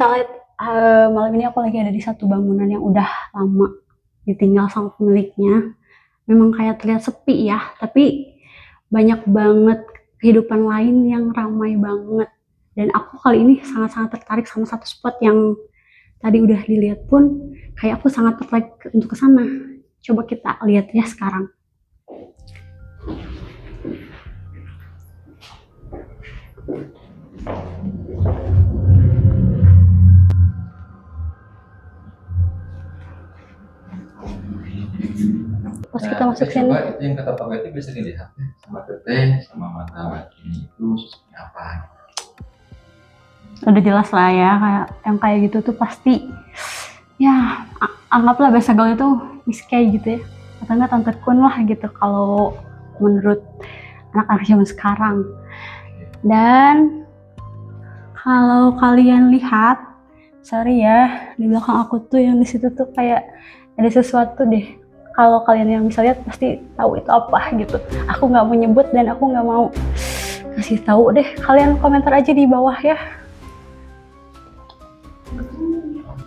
Salad, malam ini aku lagi ada di satu bangunan yang udah lama ditinggal sama pemiliknya. Memang kayak terlihat sepi ya, tapi banyak banget kehidupan lain yang ramai banget. Dan aku kali ini sangat-sangat tertarik sama satu spot yang tadi udah dilihat pun, kayak aku sangat tertarik untuk ke sana. Coba kita lihat ya sekarang. Pas kita masuk sini, coba itu yang kata Pak Betty bisa dilihat ya, sama teteh sama mata ini itu seperti apa. udah jelas lah ya, kayak yang kayak gitu tuh pasti ya anggaplah bahasa gaul itu miskai gitu ya, atau enggak tante kun lah gitu kalau menurut anak-anak zaman sekarang. Dan kalau kalian lihat, sorry ya, di belakang aku tuh yang di situ tuh kayak ada sesuatu deh. Kalau kalian yang bisa lihat pasti tahu itu apa gitu. Aku nggak mau nyebut dan aku nggak mau kasih tahu deh. Kalian komentar aja di bawah ya.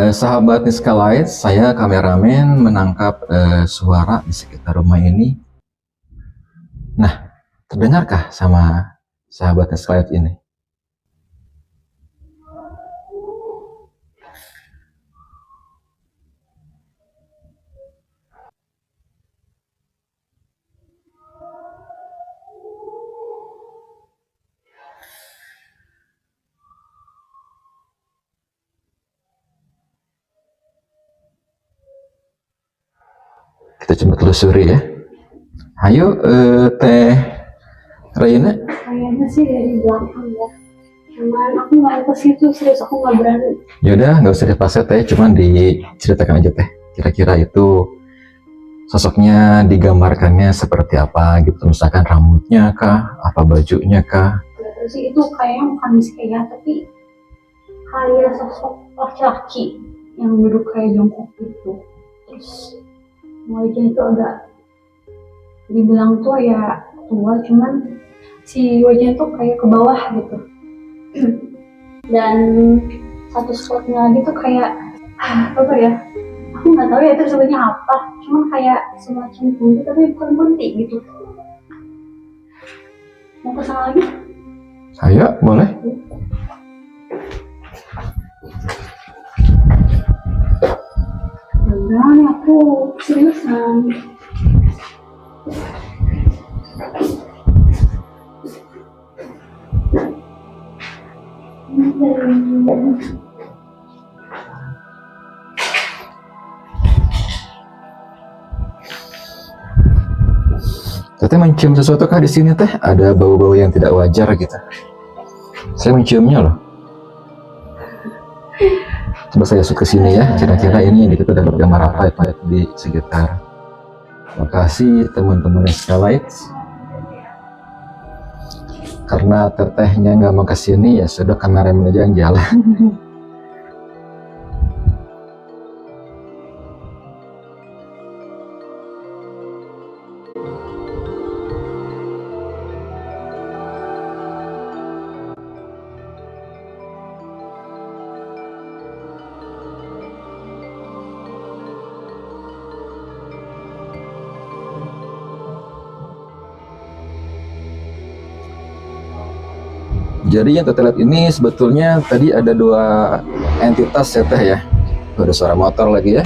Sahabat Niska Light, saya kameramen menangkap suara di sekitar rumah ini. Nah, terdengarkah sama sahabat Niska Light ini? Kita coba telusuri ya. Ayo, Teh Raina. Kayaknya sih dari belakang ya. Cuman aku nggak ke situ, serius aku nggak berani. Yaudah, nggak usah dipaksa Teh, cuman diceritakan aja Teh. Kira-kira itu sosoknya digambarkannya seperti apa gitu, misalkan rambutnya kah, apa bajunya kah? Terus sih itu kayaknya bukan miskai ya, tapi kayak sosok laki-laki yang duduk kayak jongkok gitu. Terus wajah itu agak dibilang tua ya tua, cuman si wajahnya tuh kayak ke bawah gitu. Dan satu spotnya lagi tuh kayak apa ya, aku nggak tahu ya itu sebenarnya apa, cuman kayak semacam bunti tapi bukan bunti gitu. Mau kesana lagi? Ayo, boleh. Enggak nih, aku seriusan. Teteh mencium sesuatu kah di sini Teh? Ada bau-bau yang tidak wajar gitu. Saya menciumnya loh. Coba saya masuk ke sini ya. Kira-kira ini kita dapat gambar apa ya di sekitar. Terima kasih teman-teman Niska Light. Karena tetehnya nggak mau ke sini ya sudah, kameramen aja yang jalan. Jadi yang kita lihat ini sebetulnya tadi ada dua entitas ya Teh ya. Ada suara motor lagi ya.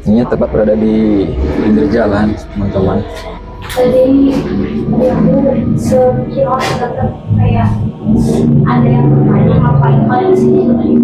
Ini tepat berada di pinggir jalan teman-teman. Tadi aku sekilas tetap kayak ada yang bertanya ngapain kalian sini sebenarnya.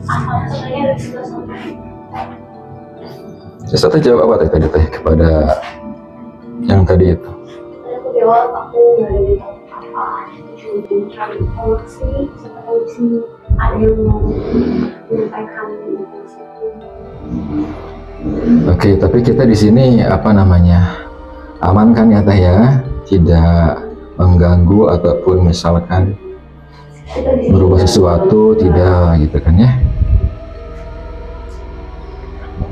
Asal sebenarnya dari sebelah sana. Terus Teh jawab apa tadi Teh kepada yang tadi itu? Aku jawab aku nggak ada apa, cuma mencari informasi siapa tahu di sini ada yang mau menyampaikan informasi. Oke, tapi kita di sini apa namanya, aman kan ya Teh ya, tidak mengganggu ataupun misalkan merubah sesuatu, tidak gitu kan ya?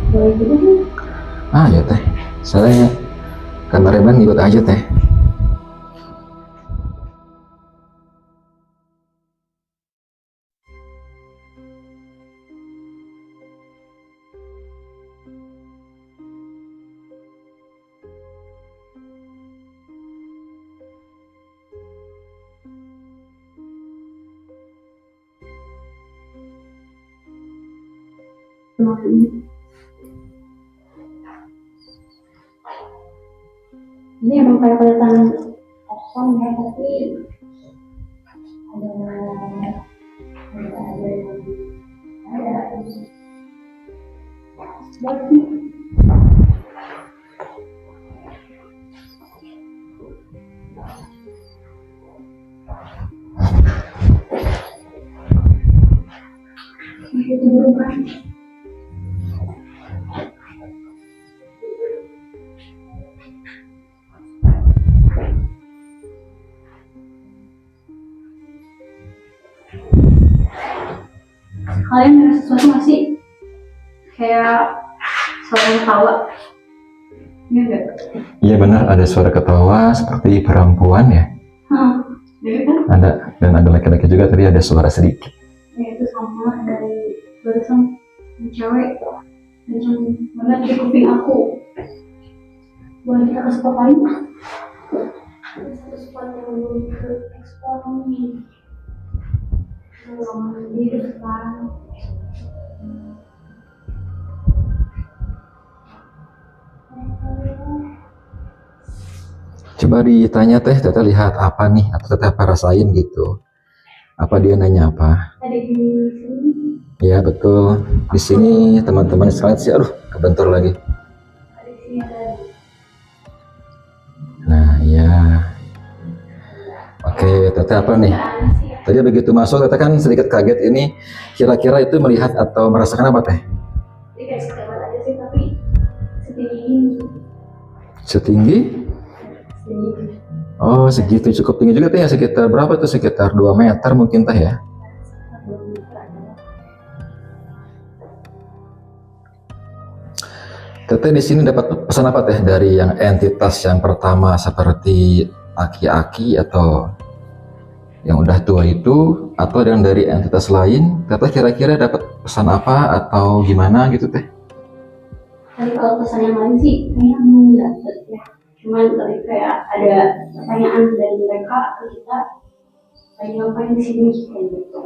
Boleh juga. Ah ya Teh, saya kameramen ikut aja Teh. Ini emang kayak kelihatan kosong ya, tapi ada kalian ada sesuatu nggak sih? Kayak suara ketawa. Iya enggak? Iya benar, ada suara ketawa seperti perempuan ya. Jadi kan? Ada, dan ada laki-laki juga, tadi ada suara sedikit. Ya itu sama dari barusan cewek kencang banget di kuping aku. Boleh kita ke spot lain? Ke spot yang belum terekspor nih. Di depan. Coba ditanya Teh lihat apa nih, atau Teh apa rasain gitu. Apa dia nanya apa? Ada di sini. Ya betul, di sini teman-teman sekalian sih, aduh kebentur lagi. Ada di sini ada. Nah ya, oke Teteh apa nih? Tadi begitu masuk Teteh kan sedikit kaget ini, kira-kira itu melihat atau merasakan apa Teh? Jadi kayak sekitar aja sih, tapi setinggi. Setinggi? Oh segitu, cukup tinggi juga Teh ya, sekitar berapa tuh, sekitar 2 meter mungkin Teh ya? Teteh di sini dapat pesan apa Teh dari yang entitas yang pertama seperti aki-aki atau yang udah tua itu, atau yang dari entitas lain? Teteh kira-kira dapat pesan apa atau gimana gitu Teh? Tapi kalau pesan yang lain sih kayaknya belum dapet ya. Cuman tadi kayak ada pertanyaan dari mereka ke kita, kayak ngapain di sini kayak gitu.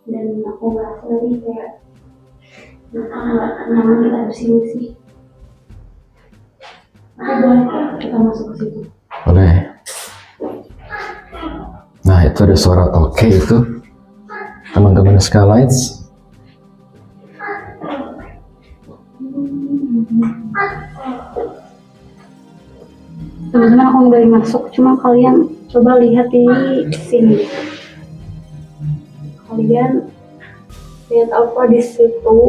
Dan aku merasa tadi kayak nggak nyaman kita di sini sih. Tapi boleh kita masuk ke situ. Boleh. Nah itu ada suara oke itu, teman-teman Skylights. Teman-teman aku nggak boleh masuk, cuma kalian coba lihat di sini. Kalian lihat apa di situ?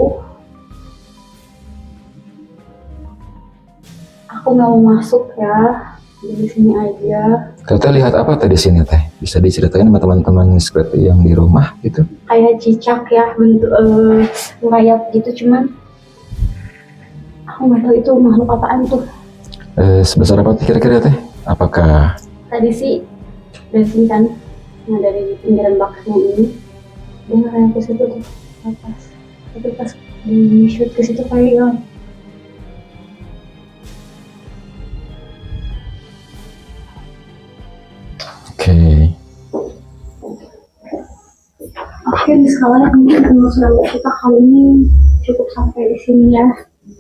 Aku nggak mau masuk ya, di sini aja. Teteh lihat apa tadi sini Teh? Bisa diceritain sama teman-teman seperti yang di rumah gitu? Kayak cicak ya, bentuk merayap gitu, cuman aku nggak tahu itu makhluk apaan tuh. Sebesar apa kira-kira Teh? Apakah Tadi sih dari sini kan, nah dari pinggiran baknya ini dia ngerayap ke situ tuh, pas tapi pas di shoot ke situ kayak hilang. Oke. Oke, di skala mungkin penelusuran kita kali ini cukup sampai di sini ya.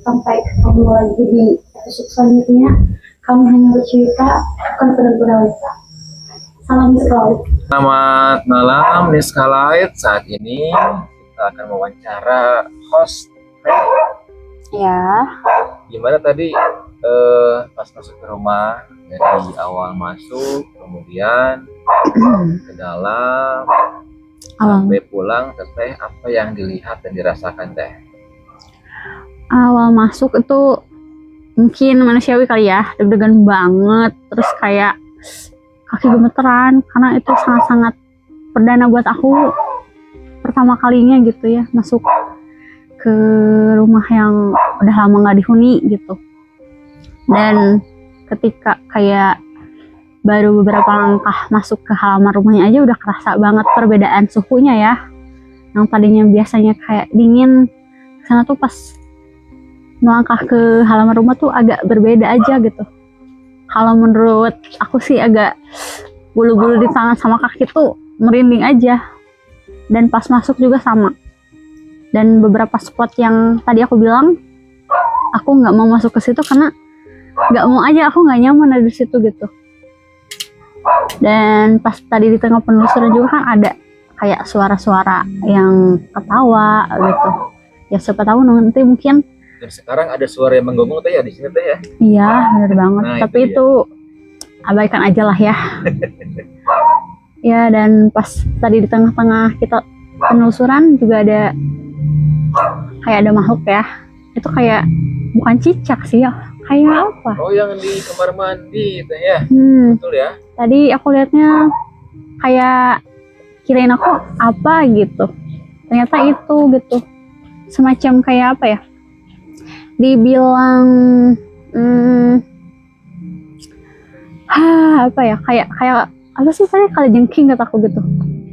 Sampai ketemu lagi di episode selanjutnya. Kami hanya bercerita, bukan penentu realita. Salam skala. Selamat malam Skylight. Saat ini kita akan mewawancara host. Ya. Gimana tadi pas masuk ke rumah, dari awal masuk kemudian ke dalam sampai pulang, Teteh apa yang dilihat dan dirasakan Teh? Awal masuk itu mungkin manusiawi kali ya, deg-degan banget, terus kayak kaki gemeteran karena itu sangat-sangat perdana buat aku, pertama kalinya gitu ya masuk ke rumah yang udah lama nggak dihuni gitu. Dan ketika kayak baru beberapa langkah masuk ke halaman rumahnya aja udah kerasa banget perbedaan suhunya ya, yang tadinya biasanya kayak dingin, sana tuh pas melangkah ke halaman rumah tuh agak berbeda aja gitu. Kalau menurut aku sih agak bulu-bulu di tangan sama kaki tuh merinding aja. Dan pas masuk juga sama. Dan beberapa spot yang tadi aku bilang, aku nggak mau masuk ke situ karena nggak mau aja, aku nggak nyaman ada di situ gitu. Dan pas tadi di tengah penelusuran juga kan ada kayak suara-suara yang ketawa gitu. Ya siapa tahu nanti mungkin. Dan sekarang ada suara yang menggonggong teh ya di sini teh ya. Iya, benar banget. Nah, Tapi itu itu abaikan aja lah ya. Ya, dan pas tadi di tengah-tengah kita penelusuran juga ada kayak ada makhluk ya. Itu kayak bukan cicak sih ya. Kayak apa? Oh, yang di kamar mandi teh ya. Betul ya. Tadi aku lihatnya kayak kirain aku apa gitu. Ternyata itu gitu. Semacam kayak apa ya? Dibilang apa ya? Kayak apa sih tadi kalajengking kataku gitu.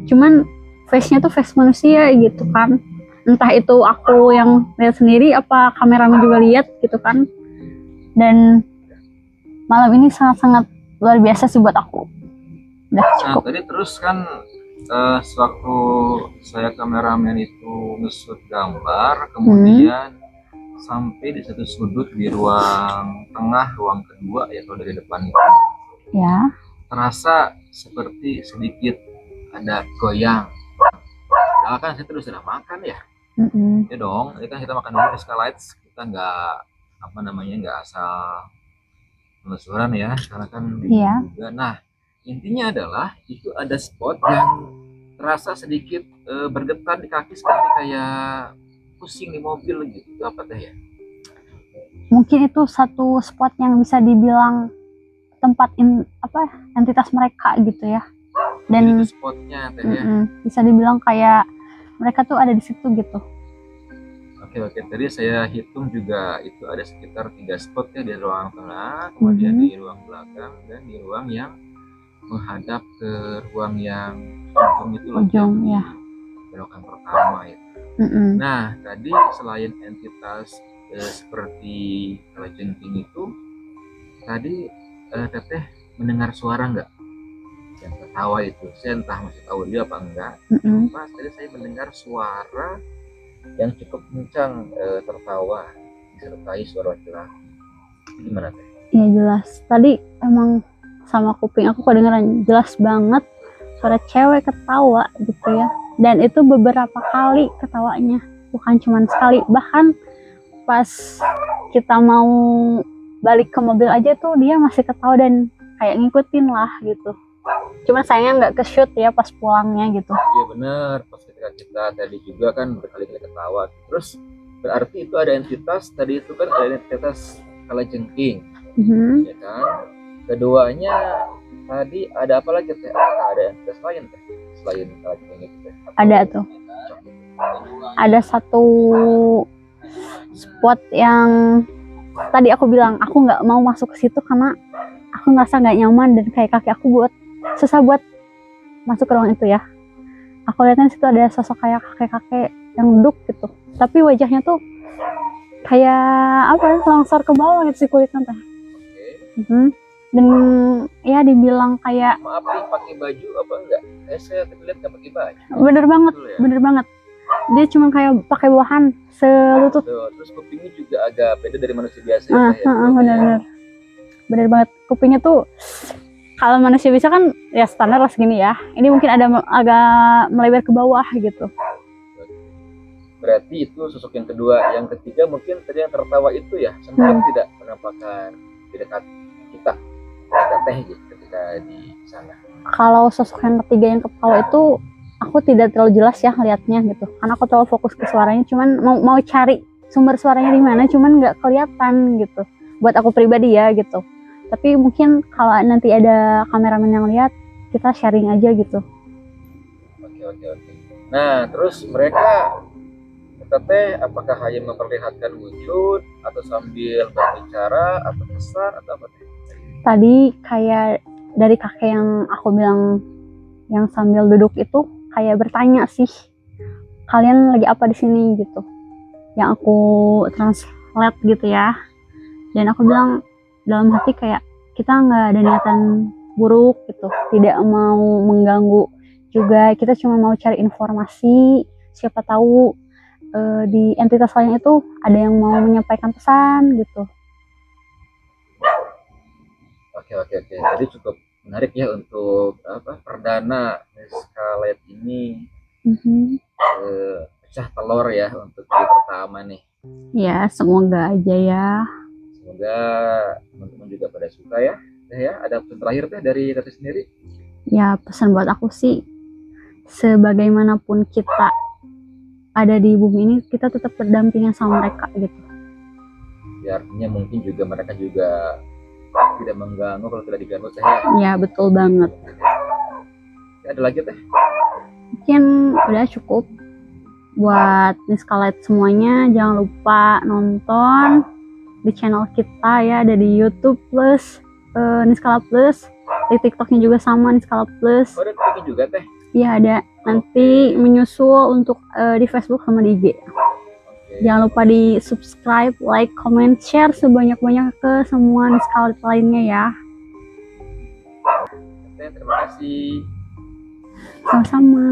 Cuman face-nya tuh face manusia gitu kan. Entah itu aku yang lihat sendiri apa kameramen juga lihat gitu kan. Dan malam ini sangat-sangat luar biasa sih buat aku. Udah cukup. Nah, tadi terus kan sewaktu saya kameramen itu nge-shoot gambar, kemudian sampai di satu sudut di ruang tengah, ruang kedua ya kalau dari depan itu. Ya. Terasa seperti sedikit ada goyang. Nah, kan saya terus sudah makan ya. Ya dong, ini kan kita makan dulu Escalites, kita nggak nggak asal penelusuran ya, karena kan juga. Nah, intinya adalah itu ada spot yang terasa sedikit bergetar di kaki seperti kayak pusing di mobil gitu. Itu apa teh ya? Mungkin itu satu spot yang bisa dibilang tempat entitas mereka gitu ya. Dan itu spotnya teh ya. Bisa dibilang kayak mereka tuh ada di situ gitu. Oke, tadi saya hitung juga itu ada sekitar 3 spot ya di ruang tengah, kemudian di ruang belakang dan di ruang yang menghadap ke ruang yang ujung ya. Belokan pertama itu. Nah, tadi selain entitas seperti kalajengking itu, tadi teteh mendengar suara nggak? Yang ketawa itu, saya entah masih tahu dia apa enggak. Pas tadi saya mendengar suara yang cukup kencang tertawa disertai suara laki-laki. Gimana teh? Iya jelas. Tadi emang sama kuping aku kedengeran jelas banget suara cewek ketawa gitu ya. Dan itu beberapa kali ketawanya, bukan cuma sekali. Bahkan pas kita mau balik ke mobil aja tuh dia masih ketawa dan kayak ngikutin lah gitu. Cuma sayangnya nggak ke shoot ya pas pulangnya gitu. Iya benar, pas ketika kita tadi juga kan berkali-kali ketawa. Terus berarti itu ada entitas, tadi itu kan ada entitas kalajengking, ya kan? Keduanya tadi ada apa lagi teh? Ada entitas lain teh selain kalajengking itu teh? Ada tuh. Ada satu spot yang tadi aku bilang aku nggak mau masuk ke situ karena aku ngerasa nggak nyaman dan kayak kaki aku susah buat masuk ke ruang itu ya. Aku lihatnya situ ada sosok kayak kakek-kakek yang duduk gitu. Tapi wajahnya tuh kayak apa ya, longsor ke bawah gitu sih kulitnya teh. Dan ya dibilang kayak maaf nih pakai baju apa enggak? Saya lihat nggak pakai baju. Bener banget. Dia cuma kayak pakai bawahan selutut. Terus kupingnya juga agak beda dari manusia biasa. Bener banget. Kupingnya tuh kalau manusia biasa kan ya standar lah segini ya. Ini mungkin ada agak melebar ke bawah gitu. Berarti itu sosok yang kedua. Yang ketiga mungkin tadi yang tertawa itu ya sempat tidak menampakkan di dekat kita teh gitu ketika di sana. Kalau sosok yang ketiga yang ketawa itu aku tidak terlalu jelas ya lihatnya gitu. Karena aku terlalu fokus ke suaranya. Cuman mau cari sumber suaranya di mana. Cuman nggak kelihatan gitu. Buat aku pribadi ya gitu. Tapi mungkin kalau nanti ada kameramen yang lihat, kita sharing aja gitu. Oke. Nah, terus mereka teteh apakah hanya memperlihatkan wujud atau sambil berbicara atau pesan atau apa? Tadi kayak dari kakek yang aku bilang yang sambil duduk itu kayak bertanya sih, kalian lagi apa di sini gitu. Yang aku translate gitu ya. Dan aku bilang dalam hati kayak kita nggak ada niatan buruk gitu, tidak mau mengganggu juga, kita cuma mau cari informasi, siapa tahu di entitas lain itu ada yang mau menyampaikan pesan gitu. Oke. Jadi cukup menarik ya untuk perdana Scarlett ini pecah telur ya untuk kali pertama nih. Ya, semoga aja ya. Semoga teman-teman juga pada suka ya. Ada pesan terakhir teh dari Tati sendiri? Ya, pesan buat aku sih, sebagaimanapun kita ada di bumi ini, kita tetap berdampingan sama mereka gitu. Ya artinya mungkin juga mereka juga tidak mengganggu kalau tidak diganggu teh ya. Ya, betul banget. Ya, ada lagi teh? Mungkin udah cukup buat Scarlett semuanya. Jangan lupa nonton di channel kita ya, ada di YouTube plus Niskala Plus, di TikToknya juga sama Niskala Plus. Oh, ada TikToknya juga teh? Iya ada, nanti menyusul untuk di Facebook sama di IG. Jangan lupa di subscribe, like, comment, share sebanyak-banyak ke semua Niskala lainnya ya. Terima kasih. Sama-sama.